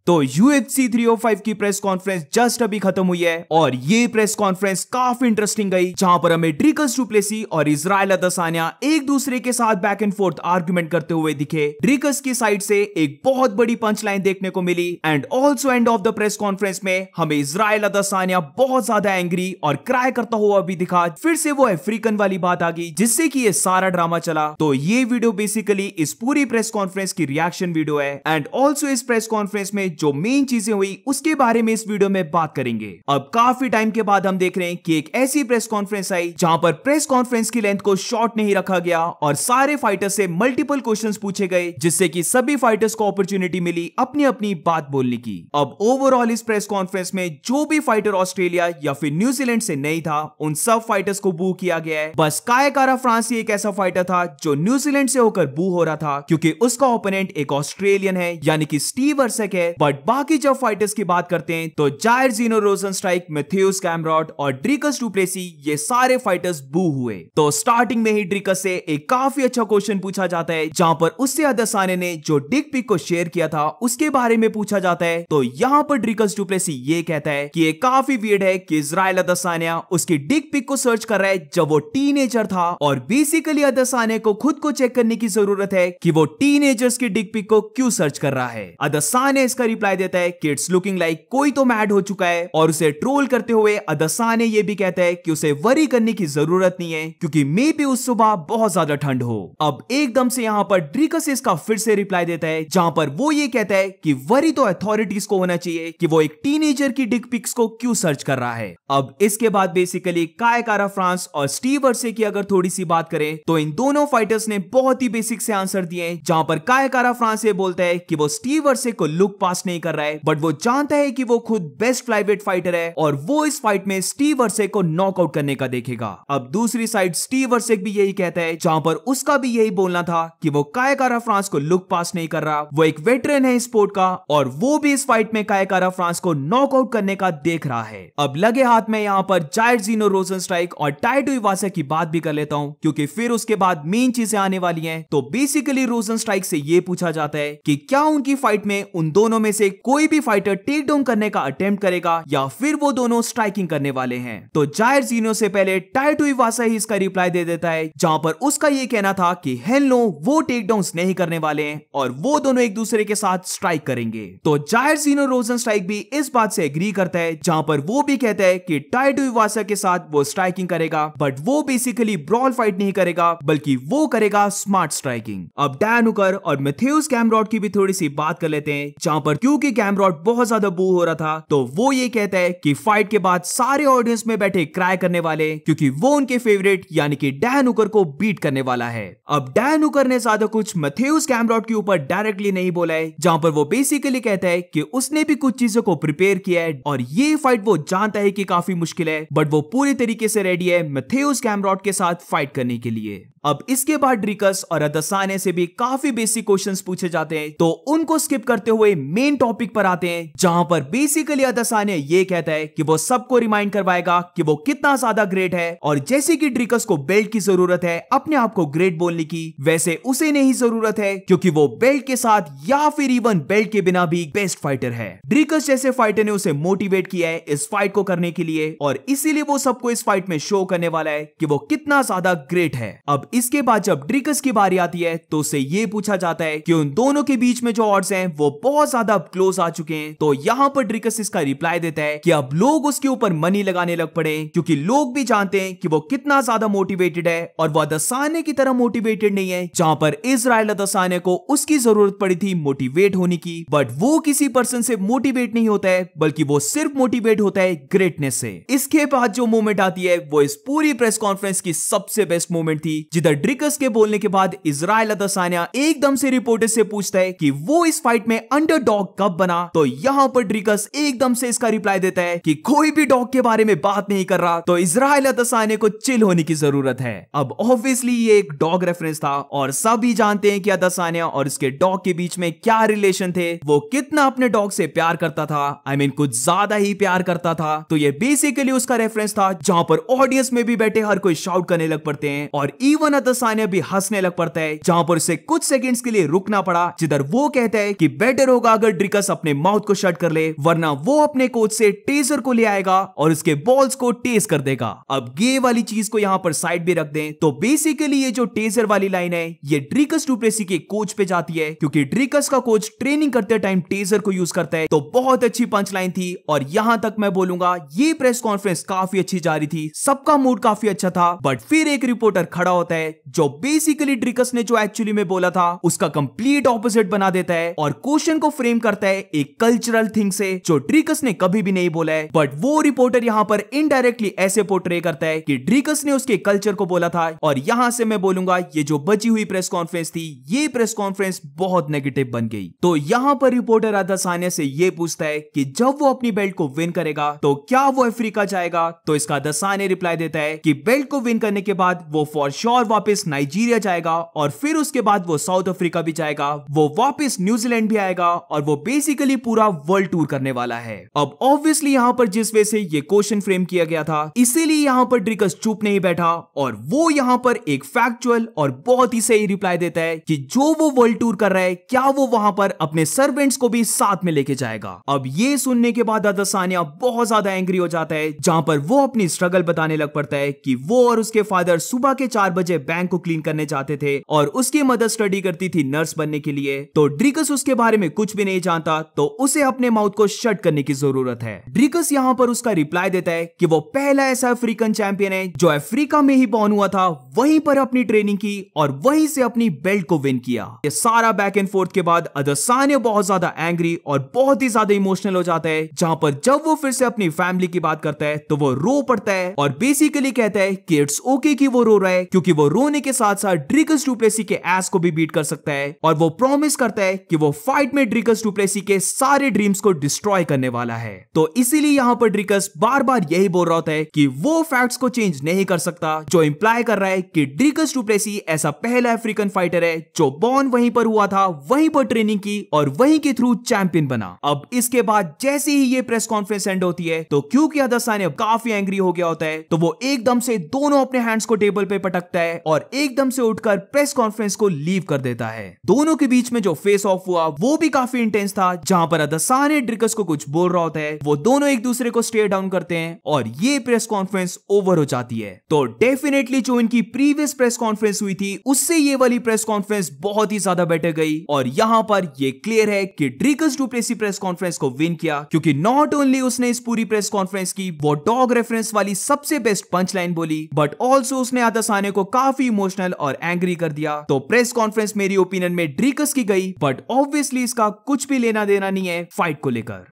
तो UFC 305 की press conference just अभी खत्म हुई है और ये प्रेस कॉन्फ्रेंस काफी इंटरेस्टिंग गई, जहां पर हमें ड्रिकस डू प्लेसी और इजराइल अदसानिया एक दूसरे के साथ बैक एंड फोर्थ आर्गुमेंट करते हुए दिखे। ड्रिकस की साइड से एक बहुत बड़ी पंच लाइन देखने को मिली and also end of the press conference में हमें इजराइल अदसानिया बहुत ज्यादा एंग्री और क्राई करता हुआ भी दिखा। फिर से वो अफ्रीकन वाली बात आ गई जिससे कि ये सारा ड्रामा चला। तो ये वीडियो बेसिकली इस पूरी प्रेस कॉन्फ्रेंस की रिएक्शन वीडियो है एंड ऑल्सो इस प्रेस कॉन्फ्रेंस में जो मेन चीजें हुई उसके बारे में इस वीडियो में बात करेंगे। अब काफी टाइम के बाद हम देख रहे हैं कि एक ऐसी प्रेस कॉन्फ्रेंस आई जहां पर प्रेस कॉन्फ्रेंस की लेंथ को शॉर्ट नहीं रखा गया और सारे फाइटर्स से मल्टीपल क्वेश्चंस पूछे गए, जिससे कि सभी फाइटर्स को अपॉर्चुनिटी मिली अपनी अपनी बात बोलने की। अब ओवरऑल इस प्रेस कॉन्फ्रेंस में जो भी फाइटर ऑस्ट्रेलिया या फिर न्यूजीलैंड से नहीं था उन सब फाइटर्स को बू किया गया है। बस काय कारा फ्रांस ही एक ऐसा फाइटर था जो न्यूजीलैंड से होकर बू हो रहा था क्योंकि उसका ओपोनेंट एक ऑस्ट्रेलियन है यानी कि स्टीव अर्सेक है। बट बाकी जब फाइटर्स की बात करते हैं तो जायर जीनो रोजनस्ट्राइक, मैथ्यूज कैमरॉट और ड्रिकस डू प्लेसी ये सारे फाइटर्स बू हुए। तो स्टार्टिंग में ही ड्रिकस से एक काफी अच्छा क्वेश्चन पूछा जाता है जहां पर उससे अदसाने ने जो डिक पिक को शेयर किया था उसके बारे में पूछा जाता है। तो यहां पर ड्रिकस डू प्लेसी ये कहता है कि ये काफी वियर्ड है कि इजराइल अदसानिया उसकी डिक पिक को सर्च कर रहा है जब वो टीनेजर था और बेसिकली अदसाने को खुद को चेक करने की जरूरत है कि वो टीनेजर्स की डिक पिक को क्यों सर्च कर रहा है। अदसाने इसका रिप्लाई देता है कि इट्स लुकिंग लाइक कोई तो मैड हो चुका है और उसे ट्रोल करते हुए अदसाने ये भी कहता है कि उसे वरी करने की जरूरत नहीं है क्योंकि मे भी उस सुबह बहुत ज्यादा ठंड हो। अब एकदम से यहां पर ड्रिकस इसका फिर से रिप्लाई देता है जहां पर वो ये कहता है कि वरी तो अथॉरिटीज को होना चाहिए कि वो एक टीनेजर की डिक पिक्स को क्यों सर्च कर रहा है। अब इसके बाद बेसिकली काय कारा फ्रांस और स्टीव अर्से की अगर थोड़ी सी बात करें तो इन दोनों फाइटर्स ने बहुत ही बेसिक से आंसर दिए, जहां पर काय कारा फ्रांस ये बोलता है कि वो स्टीव अर्से को लुक पास नहीं कर रहा है बट वो जानता है कि वो खुद बेस्ट फ्लाईवेट फाइटर है और वो इस फाइट में स्टीव अर्से को नॉकआउट करने का देखेगा। अब दूसरी साइड स्टीव अर्से भी यही कहता है, जहां पर उसका भी यही बोलना था कि वो काय कारा फ्रांस को लुक पास नहीं कर रहा, वो एक वेटरन है स्पोर्ट का और वो भी इस फाइट में काय कारा फ्रांस को नॉकआउट करने का देख रहा है। अब लगे हाथ में यहां पर जायर जीनो रोजनस्ट्राइक और टाइटो इवासा की बात भी कर लेता हूं क्योंकि फिर उसके बाद मेन चीजें आने वाली हैं। तो बेसिकली रोजनस्ट्राइक से ये पूछा जाता है कि क्या उनकी फाइट में उन दोनों में से कोई भी फाइटर टेक डाउन करने का अटेम्प्ट करेगा या फिर वो दोनों स्ट्राइकिंग करने वाले हैं। तो जायर जीनो से पहले टाइटो इवासा ही इसका रिप्लाई दे देता है, जहां पर उसका ये कहना था कि हेल नो, वो टेक डाउन्स नहीं करने वाले हैं और वो दोनों एक दूसरे के साथ स्ट्राइक करेंगे। तो जायर जीनो रोजनस्ट्राइक भी इस बात से एग्री करता है, जहां पर वो भी कहता है कि टाइटो इवासा के साथ वो स्ट्राइकिंग करेगा बट वो बेसिकली ब्रॉल फाइट नहीं करेगा बल्कि वो करेगा स्मार्ट स्ट्राइकिंग। अब डैन हुकर और मैथ्यूज कैमरॉट की भी थोड़ी सी बात कर लेते हैं, जहां पर क्योंकि कैमरॉट बहुत ज्यादा बू हो रहा था तो वो ये कहता है कि फाइट के बाद सारे ऑडियंस में बैठे क्राई करने वाले क्योंकि वो उनके फेवरेट यानी कि डैन हुकर को बीट करने वाला है। अब डैन हुकर ने ज्यादा कुछ मैथ्यूज कैमरॉट के ऊपर डायरेक्टली नहीं बोला है, जहां पर वो बेसिकली कहता है कि उसने भी कुछ चीजों को प्रिपेयर किया है और ये फाइट वो जानता है कि काफी मुश्किल है बट वो पूरी तरीके से रेडी है मैथ्यूज कैमरॉट के साथ फाइट करने के लिए। अब इसके बाद ड्रिकस और अदसाने से भी काफी बेसिक क्वेश्चंस पूछे जाते हैं, तो उनको स्किप करते हुए मेन टॉपिक पर आते हैं, जहां पर बेसिकली अदसाने ये कहता है कि वो सबको रिमाइंड करवाएगा कि वो कितना ज्यादा ग्रेट है और जैसे कि ड्रिकस को बेल्ट की जरूरत है अपने आप को ग्रेट बोलने की, वैसे उसे नहीं जरूरत है क्योंकि वो बेल्ट के साथ या फिर इवन बेल्ट के बिना भी बेस्ट फाइटर है। ड्रिकस जैसे फाइटर ने उसे मोटिवेट किया है इस फाइट को करने के लिए और इसीलिए वो सबको इस फाइट में शो करने वाला है कि वो कितना ज्यादा ग्रेट है। अब इसके बाद जब ड्रिकस की बारी आती है तो उसे ये पूछा जाता है कि उन दोनों के बीच में जो ऑड्स हैं वो बहुत ज्यादा क्लोज आ चुके हैं। तो यहां पर ड्रिकस इसका रिप्लाई देता है कि अब लोग उसके ऊपर मनी लगाने लग पड़े क्योंकि लोग भी जानते हैं कि वो कितना ज्यादा मोटिवेटेड है और वो अदसाने की तरह मोटिवेटेड नहीं है, जहां पर इजराइल अदसाने को उसकी जरूरत पड़ी थी मोटिवेट होने की बट वो किसी पर्सन से मोटिवेट नहीं होता है बल्कि वो सिर्फ मोटिवेट होता है ग्रेटनेस से। इसके बाद जो मोमेंट आती है वो इस पूरी प्रेस कॉन्फ्रेंस की सबसे बेस्ट मोमेंट थी, जिधर ड्रिकस के बोलने के बाद इजराइल अदसानिया एकदम से रिपोर्टर से पूछता है कि वो इस फाइट में अंडरडॉग कब बना। तो यहां पर ड्रिकस एकदम से इसका रिप्लाई देता है कि कोई भी डॉग के बारे में बात नहीं कर रहा, तो इजराइल अदसानिया को चिल होने की जरूरत है। अब ऑब्वियसली ये एक डॉग रेफरेंस था और सभी जानते हैं कि अदसानिया और उसके डॉग के बीच में क्या रिलेशन थे, वो कितना अपने डॉग से प्यार करता था, आई मीन कुछ ज्यादा ही प्यार करता था। तो ये बेसिकली उसका रेफरेंस था, जहां पर ऑडियंस में भी बैठे हर कोई शाउट करने लग पड़ते हैं और इवन वरन अदसानिया भी हंसने लग पड़ता है, जहां पर उसे कुछ सेकंड्स के लिए रुकना पड़ा, जिधर वो कहता है कि बेटर होगा अगर ड्रिकस अपने माउथ को शट कर ले, वरना वो अपने कोच से टेजर को ले आएगा और उसके बॉल्स को टेज कर देगा। अब ये वाली चीज को यहां पर साइड भी रख दें तो बेसिकली ये जो टेजर वाली लाइन है ये ड्रिकस डु प्लेसी के कोच पे जाती है, क्योंकि ड्रिकस का कोच ट्रेनिंग करते टाइम टेजर को यूज करता है। तो बहुत अच्छी पंच लाइन थी और यहां तक मैं बोलूंगा ये प्रेस कॉन्फ्रेंस काफी अच्छी जा रही थी, सबका मूड काफी अच्छा था। बट फिर एक रिपोर्टर खड़ा होता है जो बेसिकली ड्रिकस ने जो एक्चुअली में बोला था उसका कंप्लीट ऑपोजिट बना देता है और क्वेश्चन को फ्रेम करता है एक कल्चरल थिंग से जो ड्रिकस ने कभी भी नहीं बोला है। बट वो रिपोर्टर यहां पर इनडायरेक्टली ऐसे पोर्ट्रे करता है कि ड्रिकस ने उसके कल्चर को बोला था। और यहां से मैं बोलूंगा ये जो बची हुई प्रेस कॉन्फ्रेंस थी ये प्रेस कॉन्फ्रेंस बहुत नेगेटिव बन गई। तो यहां पर रिपोर्टर अदसानिया से ये पूछता है कि जब वो अपनी बेल्ट को विन करेगा तो क्या वो अफ्रीका जाएगा, तो इसका अदसानिया रिप्लाई देता है कि बेल्ट को विन करने के बाद वो फॉर श्योर वापस नाइजीरिया जाएगा और फिर उसके बाद वो साउथ अफ्रीका भी जाएगा, वो वापस न्यूजीलैंड भी आएगा और वो बेसिकली पूरा वर्ल्ड टूर करने वाला है। अब ऑब्वियसली यहां पर जिस वे से ये क्वेश्चन फ्रेम किया गया था इसीलिए यहां पर ड्रिकस चुप नहीं बैठा और वो यहां पर एक फैक्चुअल और बहुत ही सही रिप्लाई देता है कि जो वो वर्ल्ड टूर कर रहा है क्या वो वहां पर अपने सर्वेंट्स को भी साथ में लेके जाएगा। अब ये सुनने के बाद अदसानिया बहुत ज्यादा एंग्री हो जाता है, जहां पर वो अपनी स्ट्रगल बताने लग पड़ता है कि वो और उसके फादर सुबह के 4 बजे बैंक को क्लीन करने जाते थे और उसकी मदर स्टडी करती थी नर्स बनने के लिए। तो ड्रिकस उसके बारे में कुछ भी नहीं जानता तो उसे अपने माउथ को शट करने की जरूरत है। ड्रिकस यहां पर उसका रिप्लाई देता है कि वो पहला ऐसा अफ्रीकन चैंपियन है जो अफ्रीका में ही बॉर्न हुआ था, वहीं पर अपनी ट्रेनिंग की और वहीं से अपनी बेल्ट को विन किया। ये सारा बैक एंड फोर्थ के बाद अदसानिया बहुत ज्यादा एंग्री और बहुत ही ज्यादा इमोशनल हो जाता है, जहां पर जब वो फिर से अपनी फैमिली की बात करता है तो वो रो पड़ता है और बेसिकली कहता है कि इट्स ओके कि वो रो रहा है, क्योंकि वो रोने के साथ साथ ड्रिकस डु प्लेसी के एस को भी बीट कर सकता है और वो प्रॉमिस करता है कि वो फाइट में ड्रिकस डु प्लेसी के सारे ड्रीम्स को डिस्ट्रॉय करने वाला है। तो इसीलिए यहां पर ड्रिकस बार बार यही बोल रहा होता है कि वो फैक्ट्स को चेंज नहीं कर सकता, जो इंप्लाई कर रहा है कि ड्रिकस डु प्लेसी ऐसा पहला अफ्रीकन फाइटर है जो बॉर्न वहीं पर हुआ था, वहीं पर ट्रेनिंग की और वहीं के थ्रू चैंपियन बना। अब इसके बाद जैसे ही ये प्रेस कॉन्फ्रेंस एंड होती है तो क्योंकि अदसानिया काफी एंग्री हो गया होता है तो वो एकदम से दोनों अपने हैंड्स को टेबल पे पटकता है और एकदम से उठकर प्रेस कॉन्फ्रेंस को लीव कर देता है। दोनों के बीच में जो फेस ऑफ हुआ वो भी काफी इंटेंस था, जहां पर अदसानिया ड्रिकस को कुछ बोल रहा होता है, वो दोनों एक दूसरे को स्टेयर डाउन करते हैं और ये प्रेस कॉन्फ्रेंस ओवर हो जाती है। तो डेफिनेटली जो इनकी प्रीवियस प्रेस कॉन्फ्रेंस हुई थी उससे ये वाली प्रेस कॉन्फ्रेंस बहुत ही ज्यादा बेटर गई और यहां पर ये क्लियर है कि Dricus du Plessis press conference को विन किया, क्योंकि नॉट ओनली उसने इस पूरी प्रेस कॉन्फ्रेंस की वो डॉग रेफरेंस वाली सबसे बेस्ट पंच लाइन बोली, बट ऑल्सो उसने अदसानिया को काफी इमोशनल और एंग्री कर दिया। तो प्रेस कॉन्फ्रेंस मेरी ओपिनियन में ड्रिकस की गई, बट ऑब्वियसली इसका कुछ भी लेना देना नहीं है फाइट को लेकर।